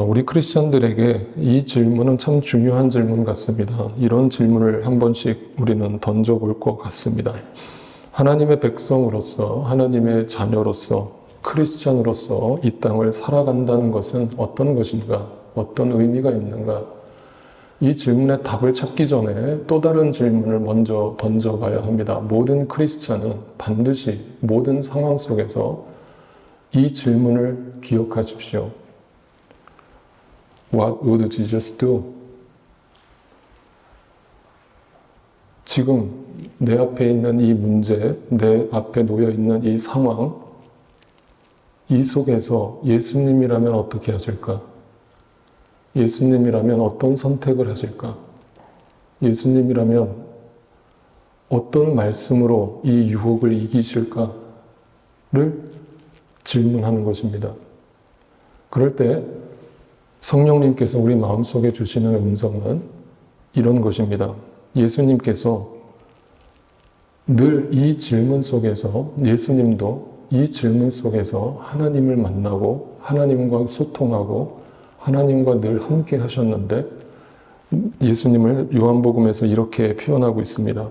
우리 크리스천들에게 이 질문은 참 중요한 질문 같습니다. 이런 질문을 한 번씩 우리는 던져볼 것 같습니다. 하나님의 백성으로서, 하나님의 자녀로서, 크리스천으로서 이 땅을 살아간다는 것은 어떤 것인가? 어떤 의미가 있는가? 이 질문에 답을 찾기 전에 또 다른 질문을 먼저 던져봐야 합니다. 모든 크리스천은 반드시 모든 상황 속에서 이 질문을 기억하십시오. What would Jesus do? 지금 내 앞에 있는 이 문제, 내 앞에 놓여 있는 이 상황, 이 속에서 예수님이라면 어떻게 하실까? 예수님이라면 어떤 선택을 하실까? 예수님이라면 어떤 말씀으로 이 유혹을 이기실까를 질문하는 것입니다. 그럴 때 성령님께서 우리 마음속에 주시는 음성은 이런 것입니다. 예수님께서 늘 이 질문 속에서, 예수님도 이 질문 속에서 하나님을 만나고 하나님과 소통하고 하나님과 늘 함께 하셨는데, 예수님을 요한복음에서 이렇게 표현하고 있습니다.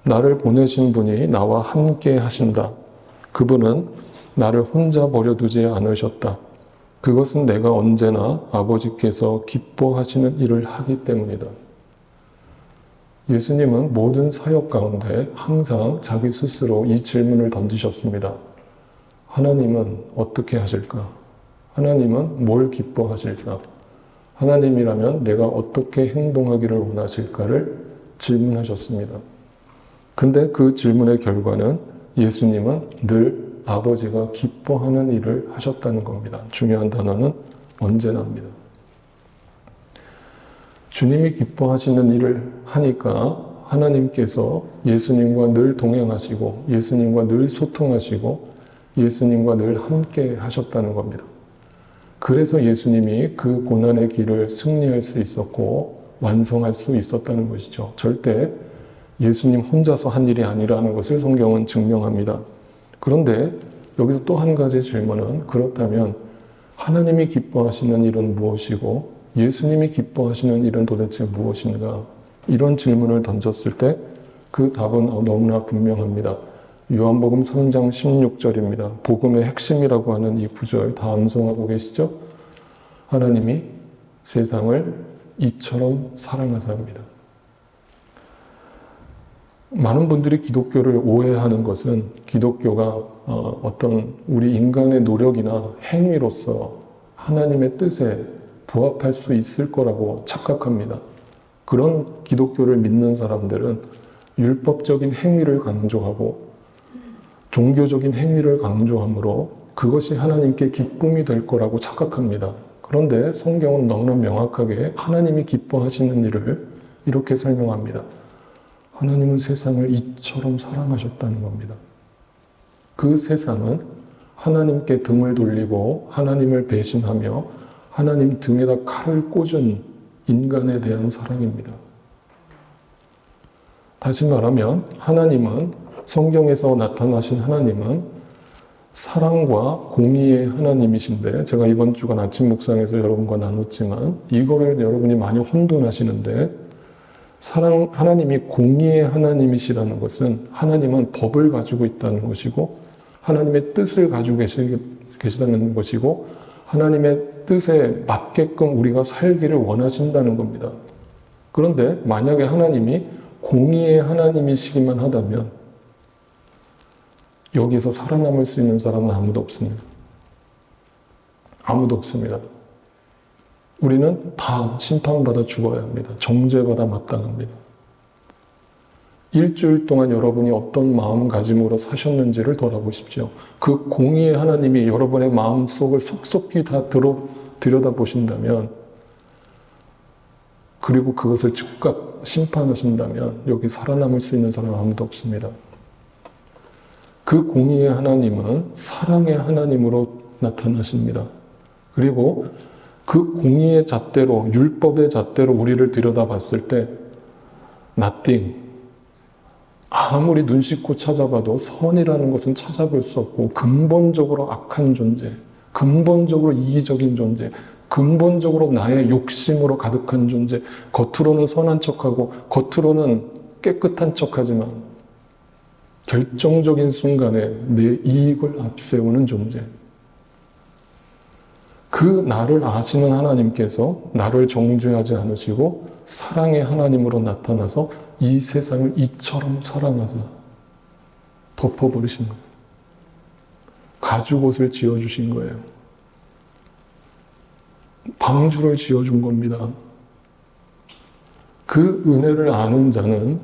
나를 보내신 분이 나와 함께 하신다. 그분은 나를 혼자 버려두지 않으셨다. 그것은 내가 언제나 아버지께서 기뻐하시는 일을 하기 때문이다. 예수님은 모든 사역 가운데 항상 자기 스스로 이 질문을 던지셨습니다. 하나님은 어떻게 하실까? 하나님은 뭘 기뻐하실까? 하나님이라면 내가 어떻게 행동하기를 원하실까를 질문하셨습니다. 근데 그 질문의 결과는 예수님은 늘 아버지가 기뻐하는 일을 하셨다는 겁니다. 중요한 단어는 언제나입니다. 주님이 기뻐하시는 일을 하니까 하나님께서 예수님과 늘 동행하시고 예수님과 늘 소통하시고 예수님과 늘 함께 하셨다는 겁니다. 그래서 예수님이 그 고난의 길을 승리할 수 있었고 완성할 수 있었다는 것이죠. 절대 예수님 혼자서 한 일이 아니라는 것을 성경은 증명합니다. 그런데 여기서 또 한 가지 질문은, 그렇다면 하나님이 기뻐하시는 일은 무엇이고 예수님이 기뻐하시는 일은 도대체 무엇인가? 이런 질문을 던졌을 때 그 답은 너무나 분명합니다. 요한복음 3장 16절입니다. 복음의 핵심이라고 하는 이 구절 다 암송하고 계시죠? 하나님이 세상을 이처럼 사랑하사입니다. 많은 분들이 기독교를 오해하는 것은 기독교가 어떤 우리 인간의 노력이나 행위로서 하나님의 뜻에 부합할 수 있을 거라고 착각합니다. 그런 기독교를 믿는 사람들은 율법적인 행위를 강조하고 종교적인 행위를 강조함으로 그것이 하나님께 기쁨이 될 거라고 착각합니다. 그런데 성경은 너무나 명확하게 하나님이 기뻐하시는 일을 이렇게 설명합니다. 하나님은 세상을 이처럼 사랑하셨다는 겁니다. 그 세상은 하나님께 등을 돌리고 하나님을 배신하며 하나님 등에다 칼을 꽂은 인간에 대한 사랑입니다. 다시 말하면 하나님은, 성경에서 나타나신 하나님은 사랑과 공의의 하나님이신데, 제가 이번 주간 아침 묵상에서 여러분과 나눴지만 이거를 여러분이 많이 혼돈하시는데, 하나님이 공의의 하나님이시라는 것은 하나님은 법을 가지고 있다는 것이고 하나님의 뜻을 가지고 계시다는 것이고 하나님의 뜻에 맞게끔 우리가 살기를 원하신다는 겁니다. 그런데 만약에 하나님이 공의의 하나님이시기만 하다면 여기서 살아남을 수 있는 사람은 아무도 없습니다. 아무도 없습니다. 우리는 다 심판받아 죽어야 합니다. 정죄받아 마땅합니다. 일주일 동안 여러분이 어떤 마음가짐으로 사셨는지를 돌아보십시오. 그 공의의 하나님이 여러분의 마음속을 속속히 다 들여다보신다면, 그리고 그것을 즉각 심판하신다면 여기 살아남을 수 있는 사람은 아무도 없습니다. 그 공의의 하나님은 사랑의 하나님으로 나타나십니다. 그리고 그 공의의 잣대로, 율법의 잣대로 우리를 들여다봤을 때 nothing. 아무리 눈 씻고 찾아봐도 선이라는 것은 찾아볼 수 없고 근본적으로 악한 존재, 근본적으로 이기적인 존재, 근본적으로 나의 욕심으로 가득한 존재, 겉으로는 선한 척하고 겉으로는 깨끗한 척하지만 결정적인 순간에 내 이익을 앞세우는 존재. 그 나를 아시는 하나님께서 나를 정죄하지 않으시고 사랑의 하나님으로 나타나서 이 세상을 이처럼 사랑하사 덮어버리신 거예요. 가죽옷을 지어주신 거예요. 방주를 지어준 겁니다. 그 은혜를 아는 자는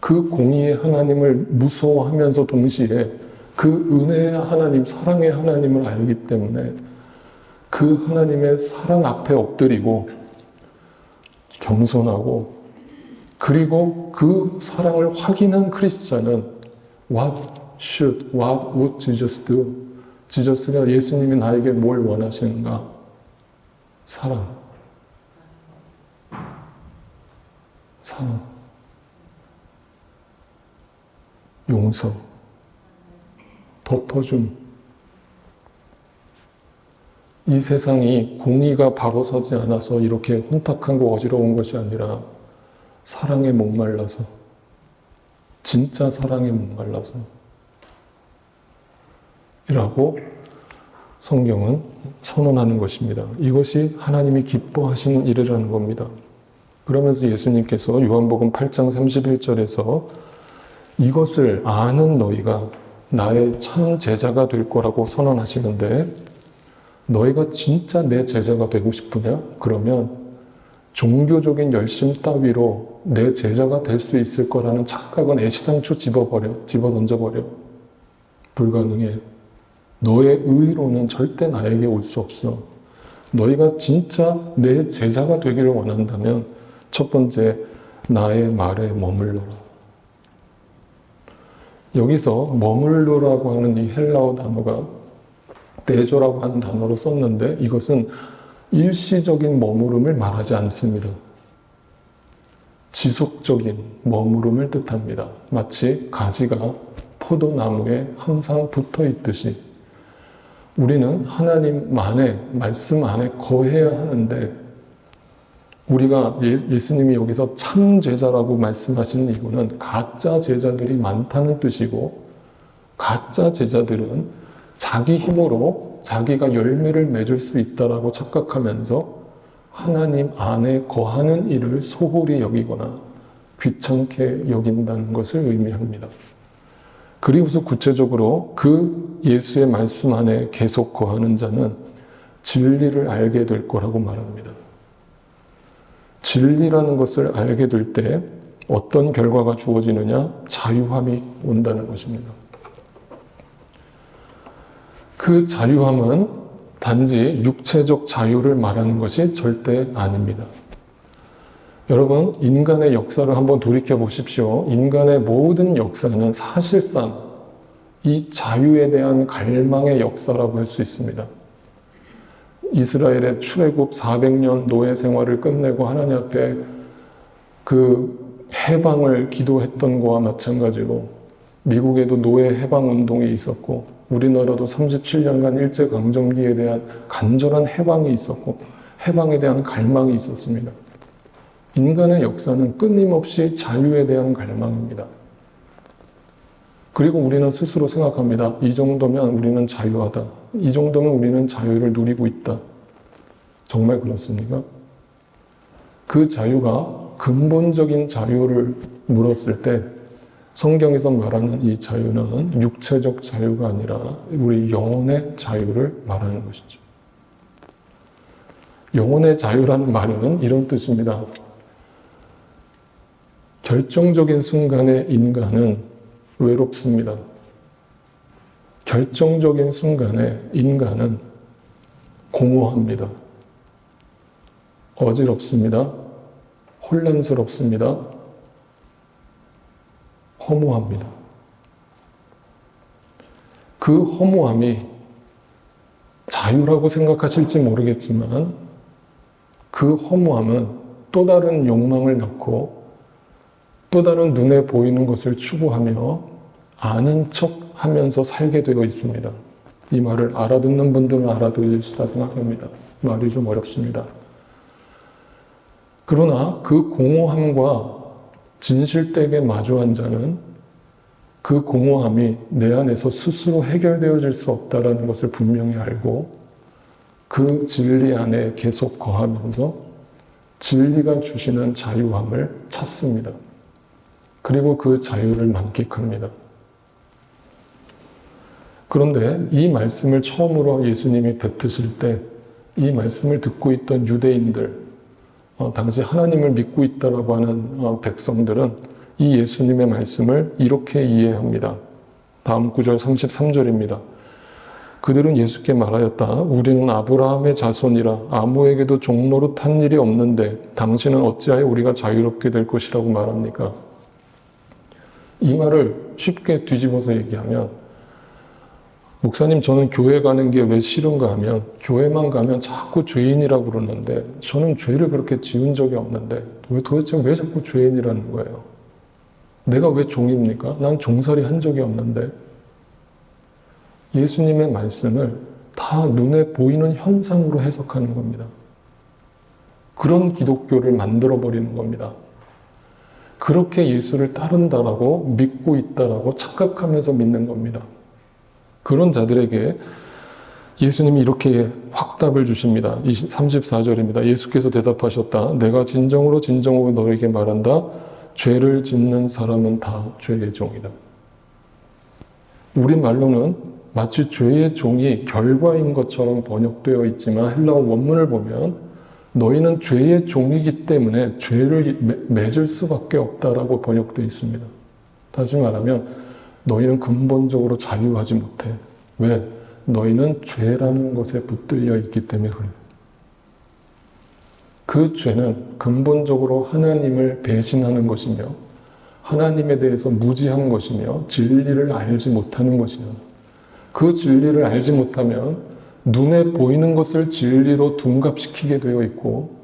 그 공의의 하나님을 무서워하면서 동시에 그 은혜의 하나님, 사랑의 하나님을 알기 때문에 그 하나님의 사랑 앞에 엎드리고 겸손하고 그리고 그 사랑을 확인한 크리스찬은 what would Jesus do? 지저스가 예수님이 나에게 뭘 원하시는가? 사랑. 용서. 덮어줌. 이 세상이 공의가 바로 서지 않아서 이렇게 혼탁하고 어지러운 것이 아니라 사랑에 목말라서, 진짜 사랑에 목말라서 이라고 성경은 선언하는 것입니다. 이것이 하나님이 기뻐하시는 일이라는 겁니다. 그러면서 예수님께서 요한복음 8장 31절에서 이것을 아는 너희가 나의 참 제자가 될 거라고 선언하시는데, 너희가 진짜 내 제자가 되고 싶으냐? 그러면 종교적인 열심 따위로 내 제자가 될 수 있을 거라는 착각은 애시당초 집어 던져버려. 불가능해. 너의 의로는 절대 나에게 올 수 없어. 너희가 진짜 내 제자가 되기를 원한다면 첫 번째, 나의 말에 머물러라. 여기서 머물러라고 하는 이 헬라어 단어가 내조라고 하는 단어로 썼는데 이것은 일시적인 머무름을 말하지 않습니다. 지속적인 머무름을 뜻합니다. 마치 가지가 포도나무에 항상 붙어 있듯이 우리는 하나님 안에, 말씀 안에 거해야 하는데, 우리가 예수님이 여기서 참 제자라고 말씀하시는 이유는 가짜 제자들이 많다는 뜻이고, 가짜 제자들은 자기 힘으로 자기가 열매를 맺을 수 있다라고 착각하면서 하나님 안에 거하는 일을 소홀히 여기거나 귀찮게 여긴다는 것을 의미합니다. 그리고서 구체적으로 그 예수의 말씀 안에 계속 거하는 자는 진리를 알게 될 거라고 말합니다. 진리라는 것을 알게 될 때 어떤 결과가 주어지느냐? 자유함이 온다는 것입니다. 그 자유함은 단지 육체적 자유를 말하는 것이 절대 아닙니다. 여러분, 인간의 역사를 한번 돌이켜 보십시오. 인간의 모든 역사는 사실상 이 자유에 대한 갈망의 역사라고 할 수 있습니다. 이스라엘의 출애굽 400년 노예 생활을 끝내고 하나님 앞에 그 해방을 기도했던 것과 마찬가지로 미국에도 노예 해방 운동이 있었고 우리나라도 37년간 일제강점기에 대한 간절한 해방이 있었고 해방에 대한 갈망이 있었습니다. 인간의 역사는 끊임없이 자유에 대한 갈망입니다. 그리고 우리는 스스로 생각합니다. 이 정도면 우리는 자유하다. 이 정도면 우리는 자유를 누리고 있다. 정말 그렇습니까? 그 자유가 근본적인 자유를 물었을 때 성경에서 말하는 이 자유는 육체적 자유가 아니라 우리 영혼의 자유를 말하는 것이죠. 영혼의 자유라는 말은 이런 뜻입니다. 결정적인 순간에 인간은 외롭습니다. 결정적인 순간에 인간은 공허합니다. 어지럽습니다. 혼란스럽습니다. 허무합니다. 그 허무함이 자유라고 생각하실지 모르겠지만 그 허무함은 또 다른 욕망을 낳고 또 다른 눈에 보이는 것을 추구하며 아닌 척 하면서 살게 되어 있습니다. 이 말을 알아듣는 분들은 알아들으시라 생각합니다. 말이 좀 어렵습니다. 그러나 그 공허함과 진실되게 마주한 자는 그 공허함이 내 안에서 스스로 해결되어질 수 없다는 것을 분명히 알고 그 진리 안에 계속 거하면서 진리가 주시는 자유함을 찾습니다. 그리고 그 자유를 만끽합니다. 그런데 이 말씀을 처음으로 예수님이 뱉으실 때 이 말씀을 듣고 있던 유대인들, 당시 하나님을 믿고 있다라고 하는 백성들은 이 예수님의 말씀을 이렇게 이해합니다. 다음 구절 33절입니다. 그들은 예수께 말하였다. 우리는 아브라함의 자손이라 아무에게도 종노릇 한 일이 없는데 당신은 어찌하여 우리가 자유롭게 될 것이라고 말합니까? 이 말을 쉽게 뒤집어서 얘기하면 목사님, 저는 교회 가는 게 왜 싫은가 하면 교회만 가면 자꾸 죄인이라고 그러는데 저는 죄를 그렇게 지은 적이 없는데 도대체 왜 자꾸 죄인이라는 거예요? 내가 왜 종입니까? 난 종살이 한 적이 없는데. 예수님의 말씀을 다 눈에 보이는 현상으로 해석하는 겁니다. 그런 기독교를 만들어버리는 겁니다. 그렇게 예수를 따른다라고 믿고 있다라고 착각하면서 믿는 겁니다. 그런 자들에게 예수님이 이렇게 확답을 주십니다. 34절입니다. 예수께서 대답하셨다. 내가 진정으로 너에게 말한다. 죄를 짓는 사람은 다 죄의 종이다. 우리말로는 마치 죄의 종이 결과인 것처럼 번역되어 있지만 헬라어 원문을 보면 너희는 죄의 종이기 때문에 죄를 맺을 수밖에 없다라고 번역되어 있습니다. 다시 말하면 너희는 근본적으로 자유하지 못해. 왜? 너희는 죄라는 것에 붙들려 있기 때문에 그래. 그 죄는 근본적으로 하나님을 배신하는 것이며 하나님에 대해서 무지한 것이며 진리를 알지 못하는 것이며 그 진리를 알지 못하면 눈에 보이는 것을 진리로 둔갑시키게 되어 있고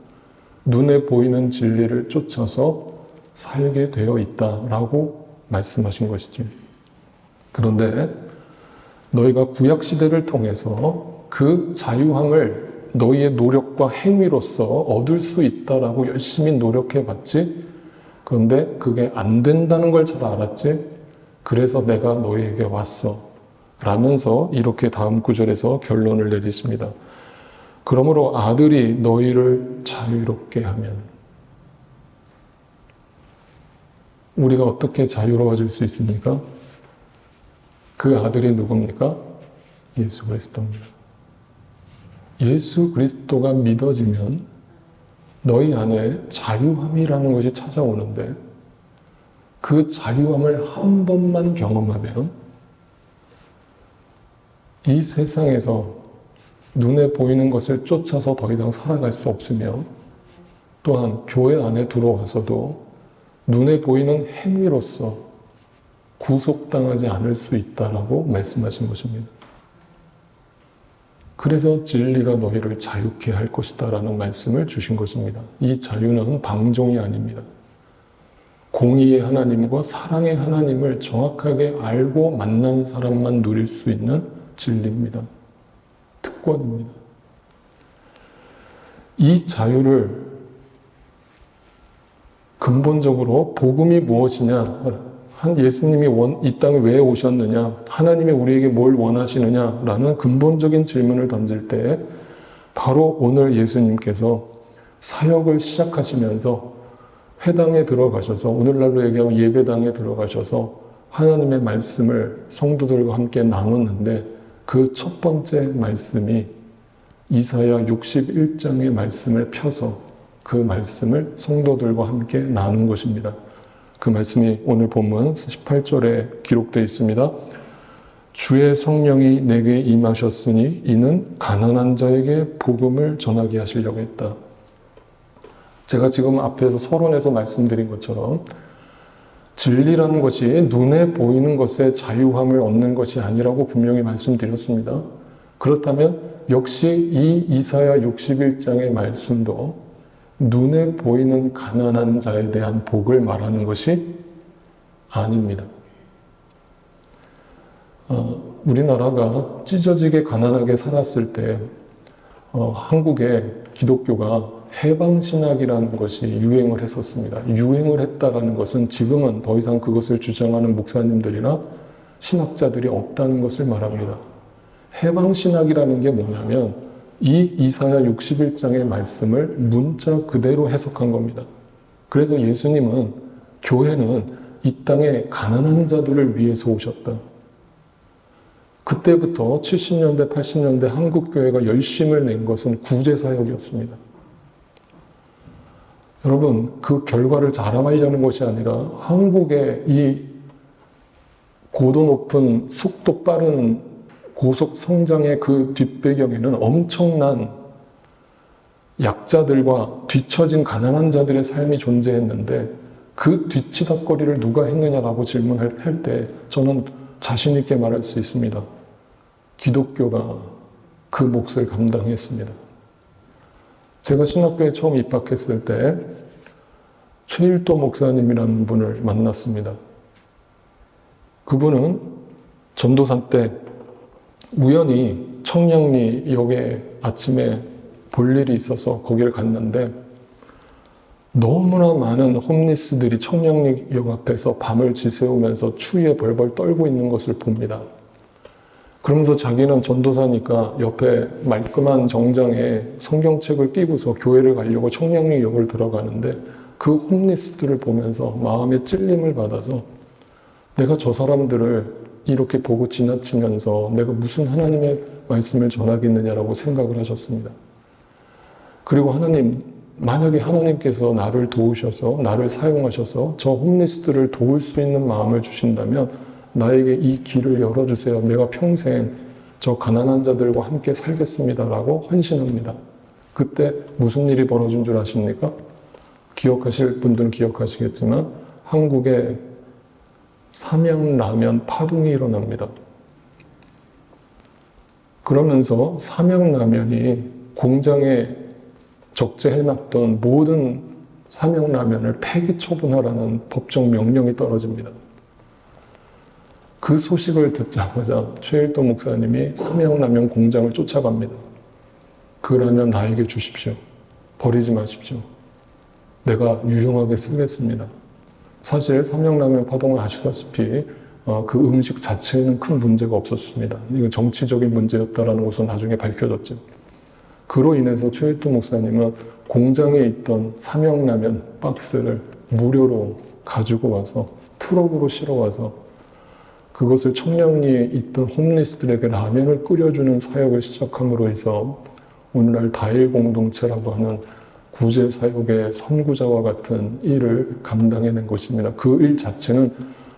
눈에 보이는 진리를 쫓아서 살게 되어 있다라고 말씀하신 것이죠. 그런데 너희가 구약시대를 통해서 그 자유함을 너희의 노력과 행위로서 얻을 수 있다라고 열심히 노력해봤지. 그런데 그게 안 된다는 걸 잘 알았지. 그래서 내가 너희에게 왔어. 라면서 이렇게 다음 구절에서 결론을 내리십니다. 그러므로 아들이 너희를 자유롭게 하면 우리가 어떻게 자유로워질 수 있습니까? 그 아들이 누굽니까? 예수 그리스도입니다. 예수 그리스도가 믿어지면 너희 안에 자유함이라는 것이 찾아오는데 그 자유함을 한 번만 경험하면 이 세상에서 눈에 보이는 것을 쫓아서 더 이상 살아갈 수 없으며 또한 교회 안에 들어와서도 눈에 보이는 행위로서 구속당하지 않을 수 있다라고 말씀하신 것입니다. 그래서 진리가 너희를 자유케 할 것이다 라는 말씀을 주신 것입니다. 이 자유는 방종이 아닙니다. 공의의 하나님과 사랑의 하나님을 정확하게 알고 만난 사람만 누릴 수 있는 진리입니다. 특권입니다. 이 자유를 근본적으로 복음이 무엇이냐, 예수님이 이 땅에 왜 오셨느냐, 하나님이 우리에게 뭘 원하시느냐라는 근본적인 질문을 던질 때 바로 오늘 예수님께서 사역을 시작하시면서 회당에 들어가셔서, 오늘날로 얘기하면 예배당에 들어가셔서 하나님의 말씀을 성도들과 함께 나눴는데 그 첫 번째 말씀이 이사야 61장의 말씀을 펴서 그 말씀을 성도들과 함께 나눈 것입니다. 그 말씀이 오늘 본문 18절에 기록되어 있습니다. 주의 성령이 내게 임하셨으니 이는 가난한 자에게 복음을 전하게 하시려고 했다. 제가 지금 앞에서 서론에서 말씀드린 것처럼 진리라는 것이 눈에 보이는 것에 자유함을 얻는 것이 아니라고 분명히 말씀드렸습니다. 그렇다면 역시 이 이사야 61장의 말씀도 눈에 보이는 가난한 자에 대한 복을 말하는 것이 아닙니다. 우리나라가 찢어지게 가난하게 살았을 때 한국의 기독교가 해방신학이라는 것이 유행을 했었습니다. 유행을 했다라는 것은 지금은 더 이상 그것을 주장하는 목사님들이나 신학자들이 없다는 것을 말합니다. 해방신학이라는 게 뭐냐면 이 이사야 61장의 말씀을 문자 그대로 해석한 겁니다. 그래서 예수님은 교회는 이 땅에 가난한 자들을 위해서 오셨다. 그때부터 70년대, 80년대 한국교회가 열심을 낸 것은 구제사역이었습니다. 여러분, 그 결과를 자랑하려는 것이 아니라 한국의 이 고도 높은 속도 빠른 고속 성장의 그 뒷배경에는 엄청난 약자들과 뒤처진 가난한 자들의 삶이 존재했는데 그 뒤치다거리를 누가 했느냐라고 질문할 때 저는 자신 있게 말할 수 있습니다. 기독교가 그 몫을 감당했습니다. 제가 신학교에 처음 입학했을 때 최일도 목사님이라는 분을 만났습니다. 그분은 전도사 때 우연히 청량리역에 아침에 볼 일이 있어서 거기를 갔는데 너무나 많은 홈리스들이 청량리역 앞에서 밤을 지새우면서 추위에 벌벌 떨고 있는 것을 봅니다. 그러면서 자기는 전도사니까 옆에 말끔한 정장에 성경책을 끼고서 교회를 가려고 청량리역을 들어가는데 그 홈리스들을 보면서 마음에 찔림을 받아서 내가 저 사람들을 이렇게 보고 지나치면서 내가 무슨 하나님의 말씀을 전하겠느냐라고 생각을 하셨습니다. 그리고 하나님, 만약에 하나님께서 나를 도우셔서 나를 사용하셔서 저 홈리스들을 도울 수 있는 마음을 주신다면 나에게 이 길을 열어주세요. 내가 평생 저 가난한 자들과 함께 살겠습니다라고 헌신합니다. 그때 무슨 일이 벌어진 줄 아십니까? 기억하실 분들은 기억하시겠지만 한국에 삼양라면 파동이 일어납니다. 그러면서 삼양라면이 공장에 적재해놨던 모든 삼양라면을 폐기 처분하라는 법적 명령이 떨어집니다. 그 소식을 듣자마자 최일도 목사님이 삼양라면 공장을 쫓아갑니다. 그 라면 나에게 주십시오. 버리지 마십시오. 내가 유용하게 쓰겠습니다. 사실 삼양라면 파동을 아시다시피 그 음식 자체에는 큰 문제가 없었습니다. 이건 정치적인 문제였다는 것은 나중에 밝혀졌죠. 그로 인해서 최일도 목사님은 공장에 있던 삼양라면 박스를 무료로 가지고 와서 트럭으로 실어와서 그것을 청량리에 있던 홈리스들에게 라면을 끓여주는 사역을 시작함으로 해서 오늘날 다일 공동체라고 하는 구제 사역의 선구자와 같은 일을 감당해낸 것입니다. 그 일 자체는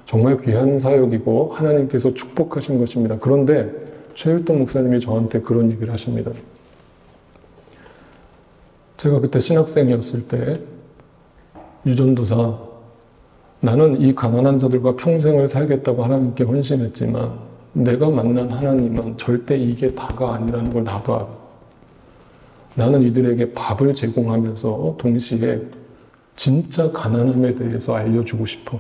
정말 귀한 사역이고 하나님께서 축복하신 것입니다. 그런데 최일도 목사님이 저한테 그런 얘기를 하십니다. 제가 그때 신학생이었을 때 유전도사, 나는 이 가난한 자들과 평생을 살겠다고 하나님께 헌신했지만 내가 만난 하나님은 절대 이게 다가 아니라는 걸 나도 알아. 나는 이들에게 밥을 제공하면서 동시에 진짜 가난함에 대해서 알려주고 싶어.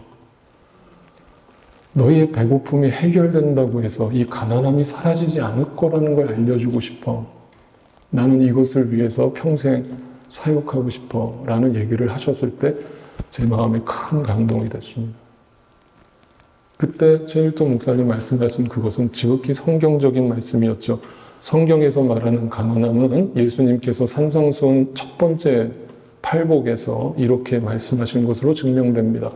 너희의 배고픔이 해결된다고 해서 이 가난함이 사라지지 않을 거라는 걸 알려주고 싶어. 나는 이것을 위해서 평생 사역하고 싶어. 라는 얘기를 하셨을 때 제 마음에 큰 감동이 됐습니다. 그때 최일도 목사님 말씀하신 그것은 지극히 성경적인 말씀이었죠. 성경에서 말하는 가난함은 예수님께서 산상수훈 첫 번째 팔복에서 이렇게 말씀하신 것으로 증명됩니다.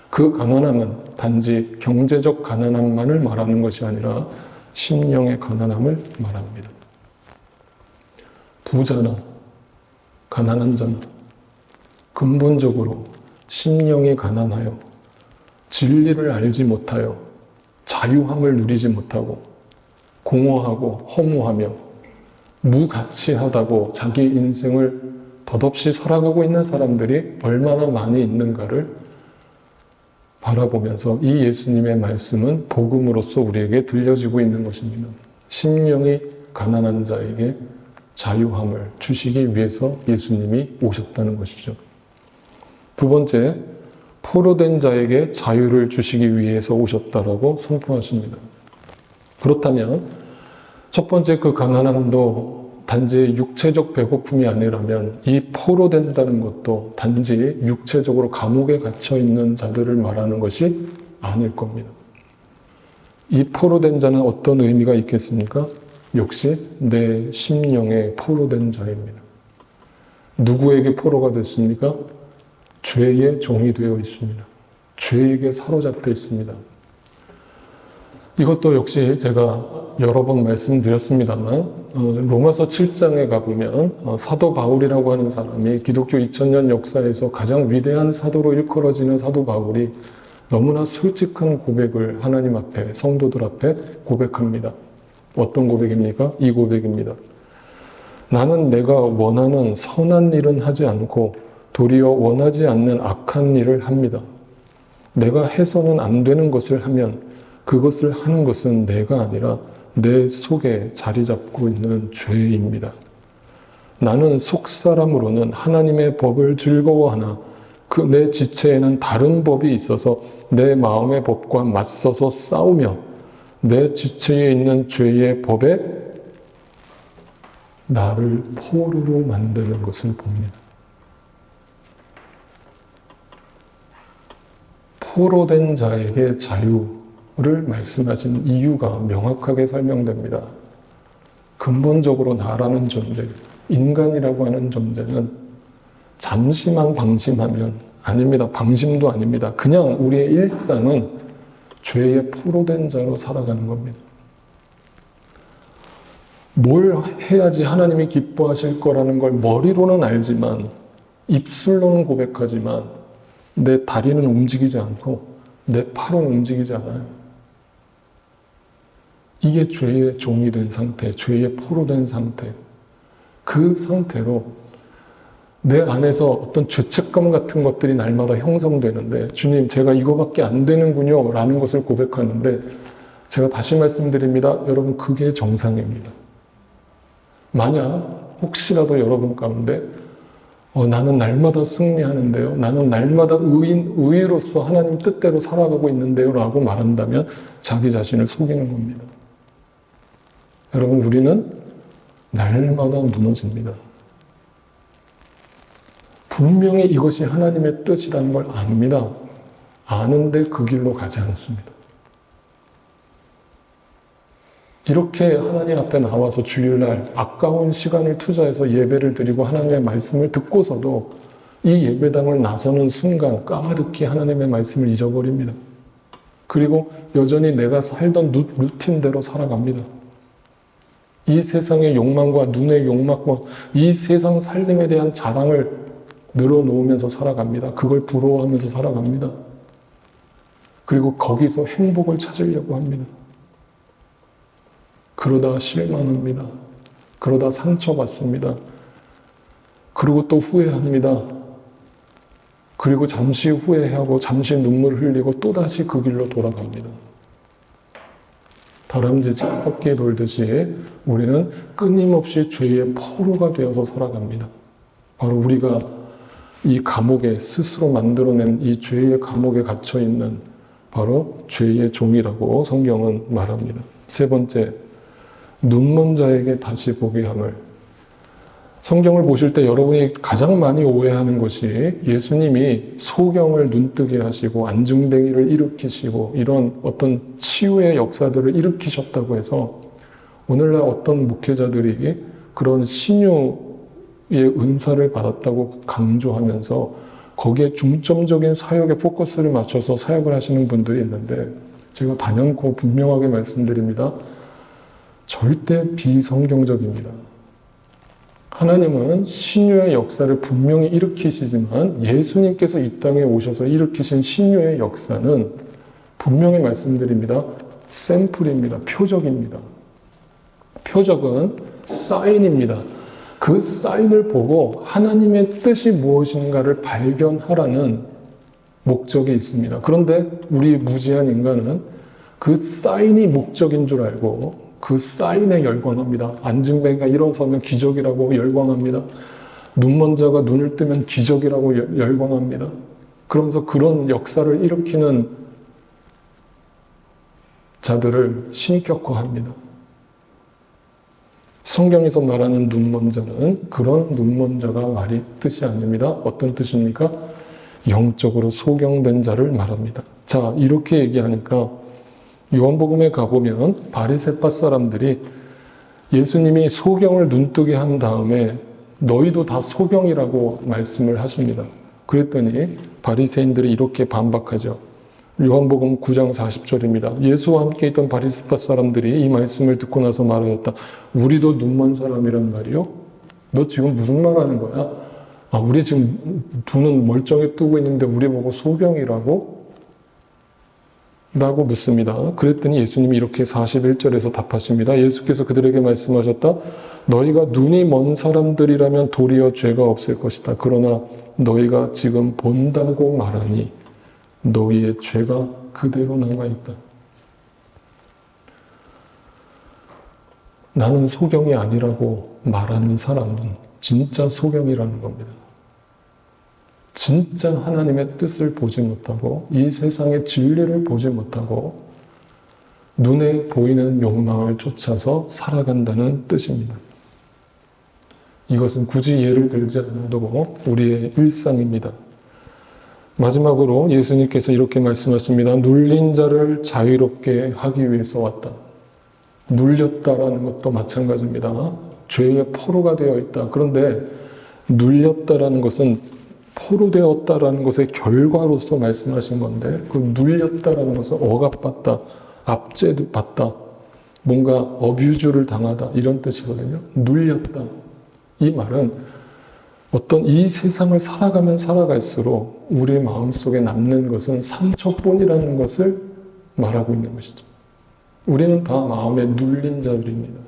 그 가난함은 단지 경제적 가난함만을 말하는 것이 아니라 심령의 가난함을 말합니다. 부자나 가난한 자나 근본적으로 심령이 가난하여 진리를 알지 못하여 자유함을 누리지 못하고 공허하고 허무하며 무가치하다고 자기 인생을 덧없이 살아가고 있는 사람들이 얼마나 많이 있는가를 바라보면서 이 예수님의 말씀은 복음으로서 우리에게 들려지고 있는 것입니다. 심령이 가난한 자에게 자유함을 주시기 위해서 예수님이 오셨다는 것이죠. 두 번째, 포로된 자에게 자유를 주시기 위해서 오셨다라고 선포하십니다. 그렇다면 첫 번째 그 가난함도 단지 육체적 배고픔이 아니라면 이 포로된다는 것도 단지 육체적으로 감옥에 갇혀 있는 자들을 말하는 것이 아닐 겁니다. 이 포로된 자는 어떤 의미가 있겠습니까? 역시 내 심령에 포로된 자입니다. 누구에게 포로가 됐습니까? 죄의 종이 되어 있습니다. 죄에게 사로잡혀 있습니다. 이것도 역시 제가 여러 번 말씀드렸습니다만 로마서 7장에 가보면 사도 바울이라고 하는 사람이 기독교 2000년 역사에서 가장 위대한 사도로 일컬어지는 사도 바울이 너무나 솔직한 고백을 하나님 앞에, 성도들 앞에 고백합니다. 어떤 고백입니까? 이 고백입니다. 나는 내가 원하는 선한 일은 하지 않고 도리어 원하지 않는 악한 일을 합니다. 내가 해서는 안 되는 것을 하면 그것을 하는 것은 내가 아니라 내 속에 자리 잡고 있는 죄입니다. 나는 속사람으로는 하나님의 법을 즐거워하나 그 내 지체에는 다른 법이 있어서 내 마음의 법과 맞서서 싸우며 내 지체에 있는 죄의 법에 나를 포로로 만드는 것을 봅니다. 포로된 자에게 자유를 말씀하신 이유가 명확하게 설명됩니다. 근본적으로 나라는 존재, 인간이라고 하는 존재는 잠시만 방심하면 아닙니다. 방심도 아닙니다. 그냥 우리의 일상은 죄의 포로된 자로 살아가는 겁니다. 뭘 해야지 하나님이 기뻐하실 거라는 걸 머리로는 알지만 입술로는 고백하지만 내 다리는 움직이지 않고 내 팔은 움직이지 않아요. 이게 죄의 종이 된 상태, 죄의 포로된 상태. 그 상태로 내 안에서 어떤 죄책감 같은 것들이 날마다 형성되는데 주님 제가 이거밖에 안 되는군요 라는 것을 고백하는데 제가 다시 말씀드립니다. 여러분 그게 정상입니다. 만약 혹시라도 여러분 가운데 나는 날마다 승리하는데요. 나는 날마다 의로서 하나님 뜻대로 살아가고 있는데요 라고 말한다면 자기 자신을 속이는 겁니다. 여러분 우리는 날마다 무너집니다. 분명히 이것이 하나님의 뜻이라는 걸 압니다. 아는데 그 길로 가지 않습니다. 이렇게 하나님 앞에 나와서 주일날 아까운 시간을 투자해서 예배를 드리고 하나님의 말씀을 듣고서도 이 예배당을 나서는 순간 까마득히 하나님의 말씀을 잊어버립니다. 그리고 여전히 내가 살던 루틴대로 살아갑니다. 이 세상의 욕망과 눈의 욕망과 이 세상 살림에 대한 자랑을 늘어놓으면서 살아갑니다. 그걸 부러워하면서 살아갑니다. 그리고 거기서 행복을 찾으려고 합니다. 그러다 실망합니다. 그러다 상처받습니다. 그리고 또 후회합니다. 그리고 잠시 후회하고 잠시 눈물을 흘리고 또다시 그 길로 돌아갑니다. 다람쥐 쳇바퀴에 돌듯이 우리는 끊임없이 죄의 포로가 되어서 살아갑니다. 바로 우리가 이 감옥에 스스로 만들어낸 이 죄의 감옥에 갇혀 있는 바로 죄의 종이라고 성경은 말합니다. 세 번째, 눈먼 자에게 다시 보게 함을. 성경을 보실 때 여러분이 가장 많이 오해하는 것이 예수님이 소경을 눈뜨게 하시고 안중뱅이를 일으키시고 이런 어떤 치유의 역사들을 일으키셨다고 해서 오늘날 어떤 목회자들이 그런 신유의 은사를 받았다고 강조하면서 거기에 중점적인 사역에 포커스를 맞춰서 사역을 하시는 분들이 있는데 제가 단연코 분명하게 말씀드립니다. 절대 비성경적입니다. 하나님은 신유의 역사를 분명히 일으키시지만 예수님께서 이 땅에 오셔서 일으키신 신유의 역사는 분명히 말씀드립니다. 샘플입니다. 표적입니다. 표적은 사인입니다. 그 사인을 보고 하나님의 뜻이 무엇인가를 발견하라는 목적이 있습니다. 그런데 우리 무지한 인간은 그 사인이 목적인 줄 알고 그 사인에 열광합니다. 안징뱅이가 일어서면 기적이라고 열광합니다. 눈먼 자가 눈을 뜨면 기적이라고 열광합니다. 그러면서 그런 역사를 일으키는 자들을 신격화합니다. 성경에서 말하는 눈먼 자는 그런 눈먼 자가 말이 뜻이 아닙니다. 어떤 뜻입니까? 영적으로 소경된 자를 말합니다. 자, 이렇게 얘기하니까 요한복음에 가보면 바리새파 사람들이 예수님이 소경을 눈뜨게 한 다음에 너희도 다 소경이라고 말씀을 하십니다. 그랬더니 바리새인들이 이렇게 반박하죠. 요한복음 9장 40절입니다. 예수와 함께 있던 바리새파 사람들이 이 말씀을 듣고 나서 말하였다. 우리도 눈먼 사람이란 말이요? 너 지금 무슨 말 하는 거야? 아, 우리 지금 두 눈 멀쩡히 뜨고 있는데 우리 보고 소경이라고? 라고 묻습니다. 그랬더니 예수님이 이렇게 41절에서 답하십니다. 예수께서 그들에게 말씀하셨다. 너희가 눈이 먼 사람들이라면 도리어 죄가 없을 것이다. 그러나 너희가 지금 본다고 말하니 너희의 죄가 그대로 남아있다. 나는 소경이 아니라고 말하는 사람은 진짜 소경이라는 겁니다. 진짜 하나님의 뜻을 보지 못하고 이 세상의 진리를 보지 못하고 눈에 보이는 욕망을 쫓아서 살아간다는 뜻입니다. 이것은 굳이 예를 들지 않아도 우리의 일상입니다. 마지막으로 예수님께서 이렇게 말씀하십니다. 눌린 자를 자유롭게 하기 위해서 왔다. 눌렸다라는 것도 마찬가지입니다. 죄의 포로가 되어 있다. 그런데 눌렸다라는 것은 포로되었다라는 것의 결과로서 말씀하신 건데 그 눌렸다라는 것은 억압받다, 압제받다, 뭔가 어뷰즈를 당하다 이런 뜻이거든요. 눌렸다. 이 말은 어떤 이 세상을 살아가면 살아갈수록 우리 마음속에 남는 것은 상처뿐이라는 것을 말하고 있는 것이죠. 우리는 다 마음에 눌린 자들입니다.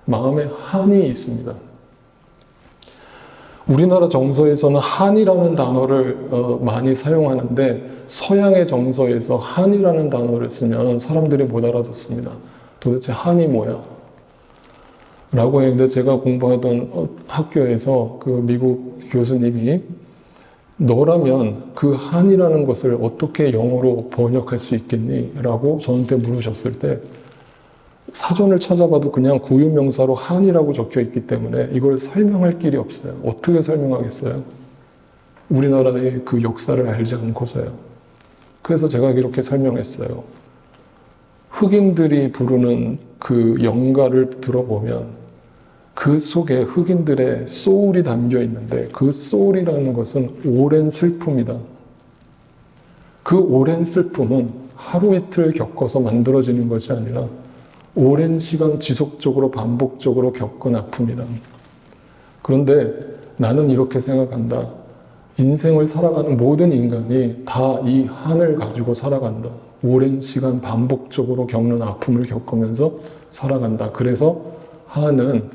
마음에 한이 있습니다. 우리나라 정서에서는 한이라는 단어를 많이 사용하는데 서양의 정서에서 한이라는 단어를 쓰면 사람들이 못 알아듣습니다. 도대체 한이 뭐야? 라고 했는데 제가 공부하던 학교에서 그 미국 교수님이 너라면 그 한이라는 것을 어떻게 영어로 번역할 수 있겠니? 라고 저한테 물으셨을 때 사전을 찾아봐도 그냥 고유명사로 한이라고 적혀 있기 때문에 이걸 설명할 길이 없어요. 어떻게 설명하겠어요? 우리나라의 그 역사를 알지 않고서요. 그래서 제가 이렇게 설명했어요. 흑인들이 부르는 그 영가를 들어보면 그 속에 흑인들의 소울이 담겨 있는데 그 소울이라는 것은 오랜 슬픔이다. 그 오랜 슬픔은 하루 이틀 겪어서 만들어지는 것이 아니라 오랜 시간 지속적으로 반복적으로 겪은 아픔이다. 그런데 나는 이렇게 생각한다. 인생을 살아가는 모든 인간이 다 이 한을 가지고 살아간다. 오랜 시간 반복적으로 겪는 아픔을 겪으면서 살아간다. 그래서 한은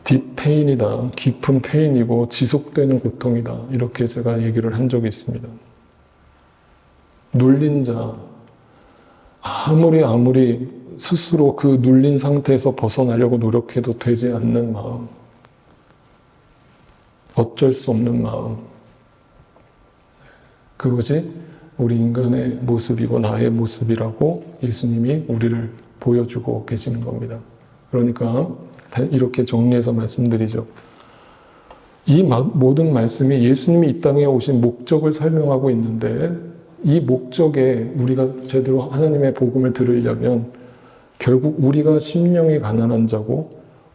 딥페인이다. 깊은 페인이고 지속되는 고통이다. 이렇게 제가 얘기를 한 적이 있습니다. 눌린 자, 아무리 스스로 그 눌린 상태에서 벗어나려고 노력해도 되지 않는 마음, 어쩔 수 없는 마음, 그것이 우리 인간의 모습이고 나의 모습이라고 예수님이 우리를 보여주고 계시는 겁니다. 그러니까 이렇게 정리해서 말씀드리죠. 이 모든 말씀이 예수님이 이 땅에 오신 목적을 설명하고 있는데 이 목적에 우리가 제대로 하나님의 복음을 들으려면 결국 우리가 심령이 가난한 자고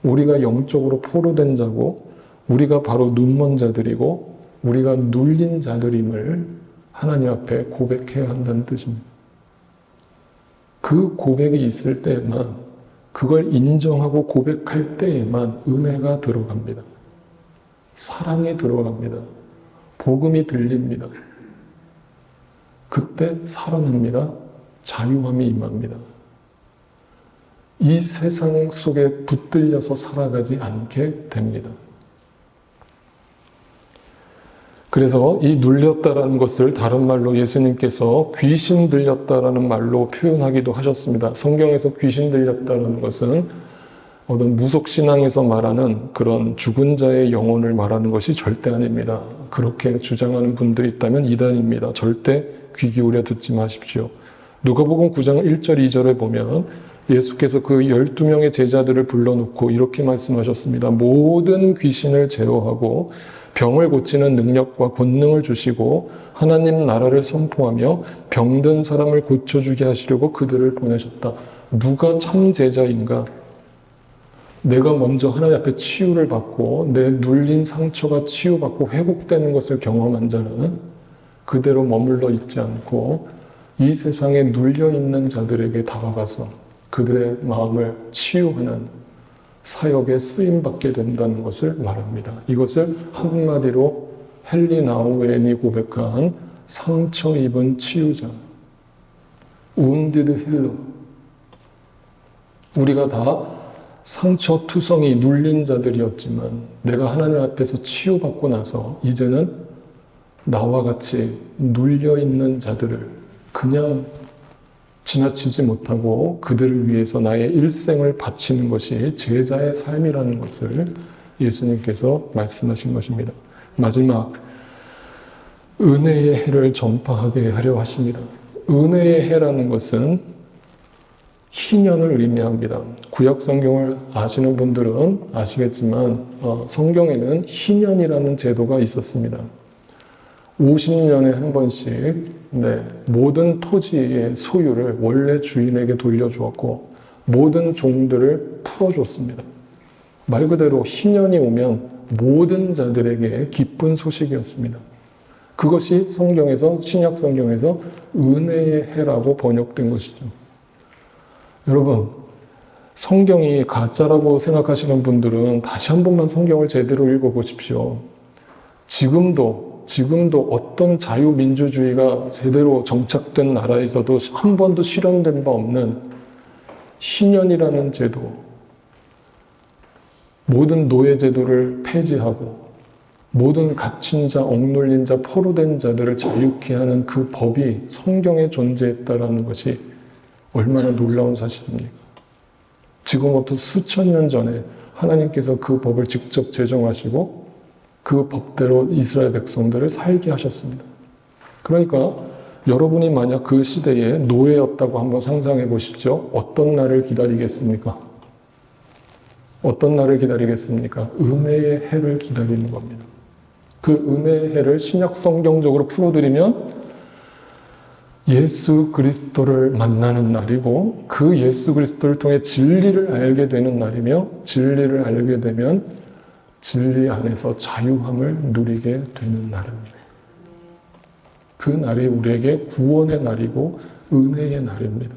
우리가 영적으로 포로된 자고 우리가 바로 눈먼 자들이고 우리가 눌린 자들임을 하나님 앞에 고백해야 한다는 뜻입니다. 그 고백이 있을 때만 그걸 인정하고 고백할 때에만 은혜가 들어갑니다. 사랑이 들어갑니다. 복음이 들립니다. 그때 살아납니다. 자유함이 임합니다. 이 세상 속에 붙들려서 살아가지 않게 됩니다. 그래서 이 눌렸다라는 것을 다른 말로 예수님께서 귀신 들렸다라는 말로 표현하기도 하셨습니다. 성경에서 귀신 들렸다라는 것은 어떤 무속신앙에서 말하는 그런 죽은 자의 영혼을 말하는 것이 절대 아닙니다. 그렇게 주장하는 분들이 있다면 이단입니다. 절대 귀 기울여 듣지 마십시오. 누가복음 9장 1절 2절에 보면 예수께서 그 12명의 제자들을 불러놓고 이렇게 말씀하셨습니다. 모든 귀신을 제어하고 병을 고치는 능력과 권능을 주시고 하나님 나라를 선포하며 병든 사람을 고쳐주게 하시려고 그들을 보내셨다. 누가 참 제자인가? 내가 먼저 하나님 앞에 치유를 받고 내 눌린 상처가 치유받고 회복되는 것을 경험한 자는 그대로 머물러 있지 않고 이 세상에 눌려있는 자들에게 다가가서 그들의 마음을 치유하는 사역에 쓰임받게 된다는 것을 말합니다. 이것을 한마디로 헨리 나우엔이 고백한 상처 입은 치유자, wounded healer. 우리가 다 상처투성이 눌린 자들이었지만 내가 하나님 앞에서 치유받고 나서 이제는 나와 같이 눌려있는 자들을 그냥 지나치지 못하고 그들을 위해서 나의 일생을 바치는 것이 제자의 삶이라는 것을 예수님께서 말씀하신 것입니다. 마지막, 은혜의 해를 전파하게 하려 하십니다. 은혜의 해라는 것은 희년을 의미합니다. 구약 성경을 아시는 분들은 아시겠지만 성경에는 희년이라는 제도가 있었습니다. 50년에 한 번씩 모든 토지의 소유를 원래 주인에게 돌려주었고 모든 종들을 풀어줬습니다. 말 그대로 희년이 오면 모든 자들에게 기쁜 소식이었습니다. 그것이 성경에서, 신약 성경에서 은혜의 해라고 번역된 것이죠. 여러분, 성경이 가짜라고 생각하시는 분들은 다시 한 번만 성경을 제대로 읽어보십시오. 지금도 어떤 자유민주주의가 제대로 정착된 나라에서도 한 번도 실현된 바 없는 희년이라는 제도, 모든 노예제도를 폐지하고 모든 갇힌 자, 억눌린 자, 포로된 자들을 자유케 하는 그 법이 성경에 존재했다라는 것이 얼마나 놀라운 사실입니까? 지금부터 수천 년 전에 하나님께서 그 법을 직접 제정하시고 그 법대로 이스라엘 백성들을 살게 하셨습니다. 그러니까 여러분이 만약 그 시대에 노예였다고 한번 상상해 보십시오. 어떤 날을 기다리겠습니까? 어떤 날을 기다리겠습니까? 은혜의 해를 기다리는 겁니다. 그 은혜의 해를 신약 성경적으로 풀어드리면 예수 그리스도를 만나는 날이고 그 예수 그리스도를 통해 진리를 알게 되는 날이며 진리를 알게 되면 진리 안에서 자유함을 누리게 되는 날입니다. 그 날이 우리에게 구원의 날이고 은혜의 날입니다.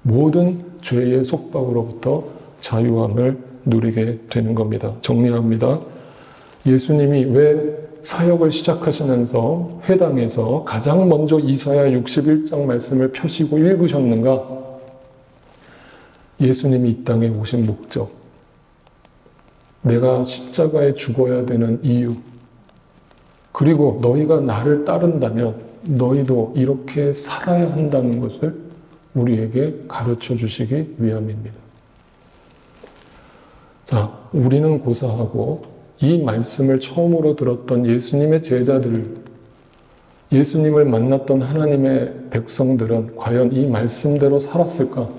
모든 죄의 속박으로부터 자유함을 누리게 되는 겁니다. 정리합니다. 예수님이 왜 사역을 시작하시면서 회당에서 가장 먼저 이사야 61장 말씀을 펴시고 읽으셨는가? 예수님이 이 땅에 오신 목적, 내가 십자가에 죽어야 되는 이유, 그리고 너희가 나를 따른다면 너희도 이렇게 살아야 한다는 것을 우리에게 가르쳐 주시기 위함입니다. 자, 우리는 고사하고 이 말씀을 처음으로 들었던 예수님의 제자들, 예수님을 만났던 하나님의 백성들은 과연 이 말씀대로 살았을까?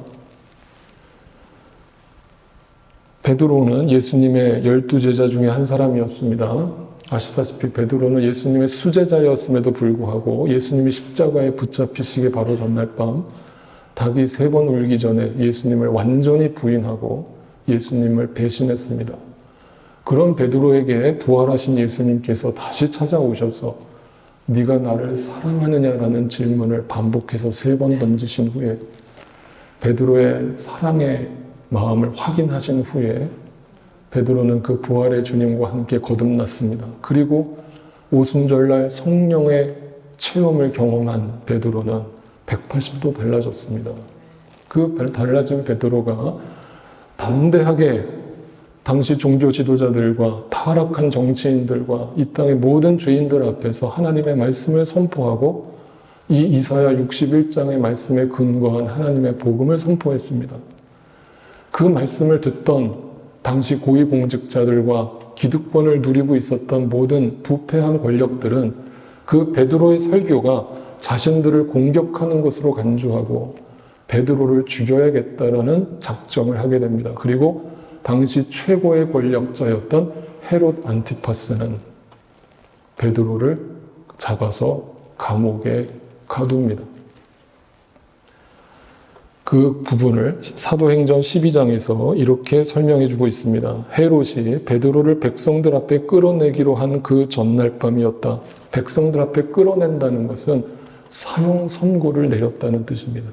베드로는 예수님의 12제자 중에 한 사람이었습니다. 아시다시피 베드로는 예수님의 수제자였음에도 불구하고 예수님이 십자가에 붙잡히시기 바로 전날 밤 닭이 3번 울기 전에 예수님을 완전히 부인하고 예수님을 배신했습니다. 그런 베드로에게 부활하신 예수님께서 다시 찾아오셔서 네가 나를 사랑하느냐라는 질문을 반복해서 3번 던지신 후에 베드로의 사랑의 마음을 확인하신 후에 베드로는 그 부활의 주님과 함께 거듭났습니다. 그리고 오순절날 성령의 체험을 경험한 베드로는 180도 달라졌습니다. 그 달라진 베드로가 담대하게 당시 종교 지도자들과 타락한 정치인들과 이 땅의 모든 죄인들 앞에서 하나님의 말씀을 선포하고 이 이사야 61장의 말씀에 근거한 하나님의 복음을 선포했습니다. 그 말씀을 듣던 당시 고위공직자들과 기득권을 누리고 있었던 모든 부패한 권력들은 그 베드로의 설교가 자신들을 공격하는 것으로 간주하고 베드로를 죽여야겠다라는 작정을 하게 됩니다. 그리고 당시 최고의 권력자였던 헤롯 안티파스는 베드로를 잡아서 감옥에 가둡니다. 그 부분을 사도행전 12장에서 이렇게 설명해 주고 있습니다. 헤롯이 베드로를 백성들 앞에 끌어내기로 한 그 전날 밤이었다. 백성들 앞에 끌어낸다는 것은 사형 선고를 내렸다는 뜻입니다.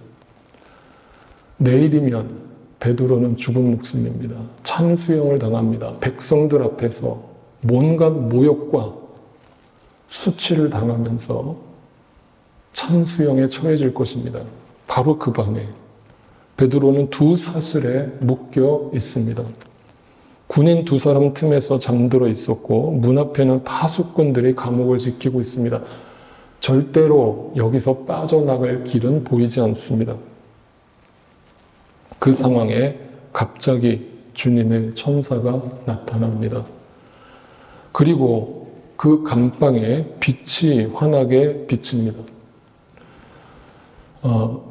내일이면 베드로는 죽은 목숨입니다. 참수형을 당합니다. 백성들 앞에서 온갖 모욕과 수치를 당하면서 참수형에 처해질 것입니다. 바로 그 밤에 베드로는 두 사슬에 묶여 있습니다. 군인 두 사람 틈에서 잠들어 있었고 문 앞에는 파수꾼들이 감옥을 지키고 있습니다. 절대로 여기서 빠져나갈 길은 보이지 않습니다. 그 상황에 갑자기 주님의 천사가 나타납니다. 그리고 그 감방에 빛이 환하게 비칩니다.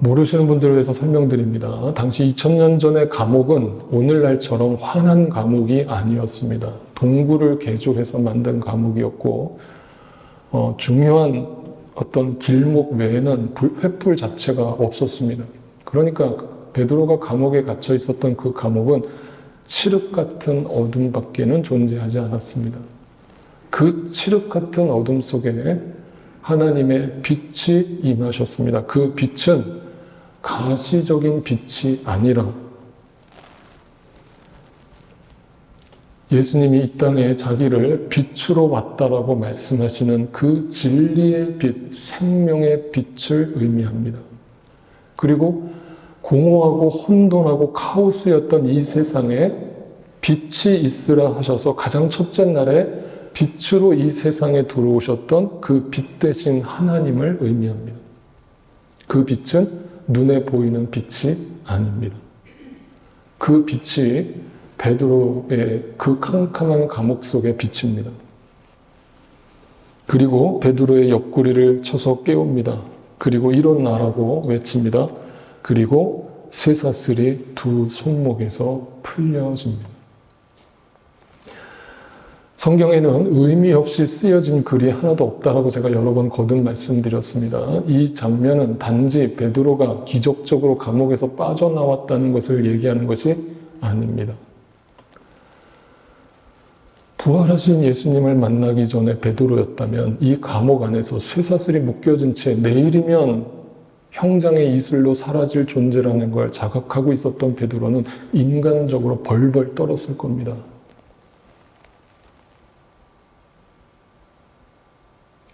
모르시는 분들을 위해서 설명드립니다. 당시 2000년 전의 감옥은 오늘날처럼 환한 감옥이 아니었습니다. 동굴을 개조해서 만든 감옥이었고 중요한 어떤 길목 외에는 횃불 자체가 없었습니다. 그러니까 베드로가 감옥에 갇혀 있었던 그 감옥은 칠흑 같은 어둠밖에는 존재하지 않았습니다. 그 칠흑 같은 어둠 속에 하나님의 빛이 임하셨습니다. 그 빛은 가시적인 빛이 아니라 예수님이 이 땅에 자기를 빛으로 왔다라고 말씀하시는 그 진리의 빛, 생명의 빛을 의미합니다. 그리고 공허하고 혼돈하고 카오스였던 이 세상에 빛이 있으라 하셔서 가장 첫째 날에 빛으로 이 세상에 들어오셨던 그 빛 대신 하나님을 의미합니다. 그 빛은 눈에 보이는 빛이 아닙니다. 그 빛이 베드로의 그 캄캄한 감옥 속의 빛입니다. 그리고 베드로의 옆구리를 쳐서 깨웁니다. 그리고 일어나라고 외칩니다. 그리고 쇠사슬이 두 손목에서 풀려집니다. 성경에는 의미 없이 쓰여진 글이 하나도 없다라고 제가 여러 번 거듭 말씀드렸습니다. 이 장면은 단지 베드로가 기적적으로 감옥에서 빠져나왔다는 것을 얘기하는 것이 아닙니다. 부활하신 예수님을 만나기 전에 베드로였다면 이 감옥 안에서 쇠사슬이 묶여진 채 내일이면 형장의 이슬로 사라질 존재라는 걸 자각하고 있었던 베드로는 인간적으로 벌벌 떨었을 겁니다.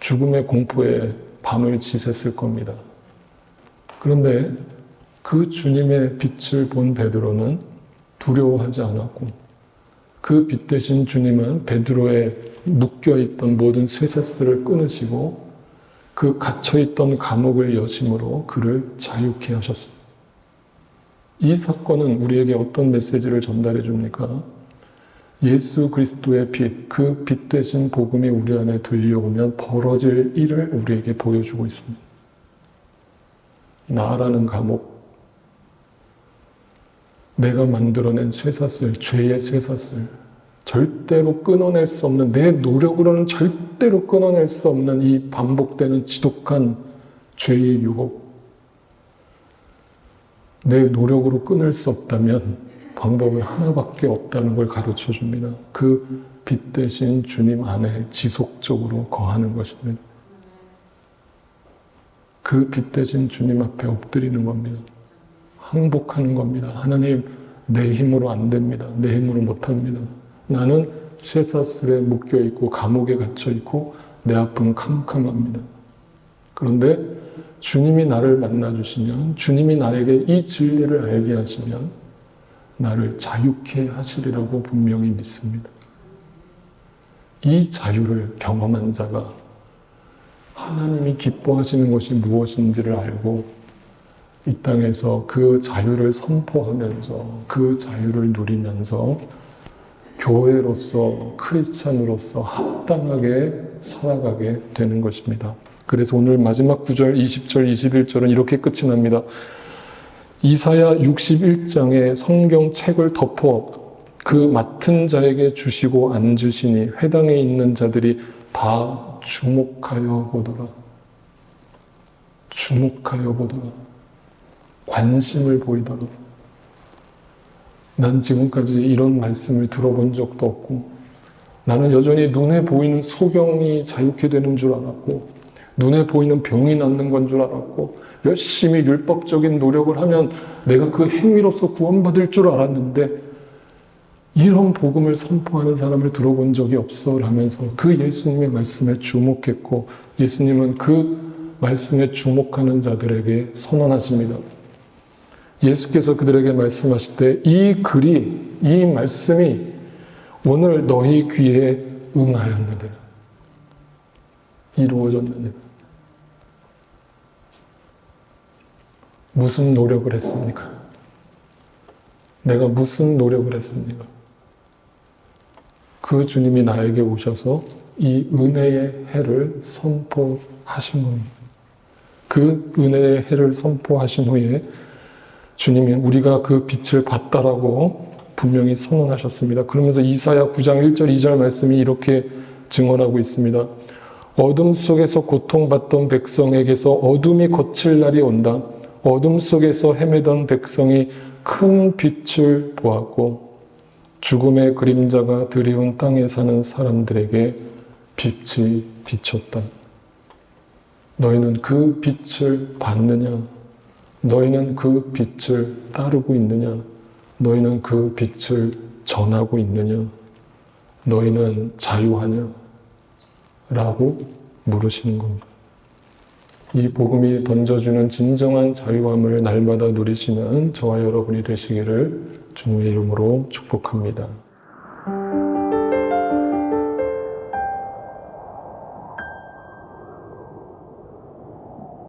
죽음의 공포에 밤을 지샜을 겁니다. 그런데 그 주님의 빛을 본 베드로는 두려워하지 않았고 그 빛 대신 주님은 베드로의 묶여있던 모든 쇠사슬을 끊으시고 그 갇혀있던 감옥을 여심으로 그를 자유케 하셨습니다. 이 사건은 우리에게 어떤 메시지를 전달해 줍니까? 예수 그리스도의 빛, 그 빛 대신 복음이 우리 안에 들려오면 벌어질 일을 우리에게 보여주고 있습니다. 나라는 감옥, 내가 만들어낸 쇠사슬, 죄의 쇠사슬, 절대로 끊어낼 수 없는, 내 노력으로는 절대로 끊어낼 수 없는 이 반복되는 지독한 죄의 유혹. 내 노력으로 끊을 수 없다면 방법은 하나밖에 없다는 걸 가르쳐 줍니다. 그 빛 대신 주님 안에 지속적으로 거하는 것입니다. 그 빛 대신 주님 앞에 엎드리는 겁니다. 항복하는 겁니다. 하나님, 내 힘으로 안 됩니다. 내 힘으로 못 합니다. 나는 쇠사슬에 묶여 있고 감옥에 갇혀 있고 내 앞은 캄캄합니다. 그런데 주님이 나를 만나 주시면, 주님이 나에게 이 진리를 알게 하시면 나를 자유케 하시리라고 분명히 믿습니다. 이 자유를 경험한 자가 하나님이 기뻐하시는 것이 무엇인지를 알고 이 땅에서 그 자유를 선포하면서 그 자유를 누리면서 교회로서 크리스찬으로서 합당하게 살아가게 되는 것입니다. 그래서 오늘 마지막 9절, 20절, 21절은 이렇게 끝이 납니다. 이사야 61장의 성경 책을 덮어 그 맡은 자에게 주시고 앉으시니 회당에 있는 자들이 다 주목하여 보더라. 주목하여 보더라. 관심을 보이더라. 난 지금까지 이런 말씀을 들어본 적도 없고 나는 여전히 눈에 보이는 소경이 자유케 되는 줄 알았고 눈에 보이는 병이 낫는 건 줄 알았고 열심히 율법적인 노력을 하면 내가 그 행위로서 구원받을 줄 알았는데 이런 복음을 선포하는 사람을 들어본 적이 없어 라면서 그 예수님의 말씀에 주목했고 예수님은 그 말씀에 주목하는 자들에게 선언하십니다. 예수께서 그들에게 말씀하실 때 이 글이, 이 말씀이 오늘 너희 귀에 응하였느니라. 이루어졌느니라. 무슨 노력을 했습니까? 내가 무슨 노력을 했습니까? 그 주님이 나에게 오셔서 이 은혜의 해를 선포하신 겁니다. 그 은혜의 해를 선포하신 후에 주님이 우리가 그 빛을 봤다라고 분명히 선언하셨습니다. 그러면서 이사야 9장 1절 2절 말씀이 이렇게 증언하고 있습니다. 어둠 속에서 고통받던 백성에게서 어둠이 거칠 날이 온다. 어둠 속에서 헤매던 백성이 큰 빛을 보았고 죽음의 그림자가 드리운 땅에 사는 사람들에게 빛이 비쳤다. 너희는 그 빛을 봤느냐? 너희는 그 빛을 따르고 있느냐? 너희는 그 빛을 전하고 있느냐? 너희는 자유하냐? 라고 물으시는 겁니다. 이 복음이 던져주는 진정한 자유함을 날마다 누리시는 저와 여러분이 되시기를 주님의 이름으로 축복합니다.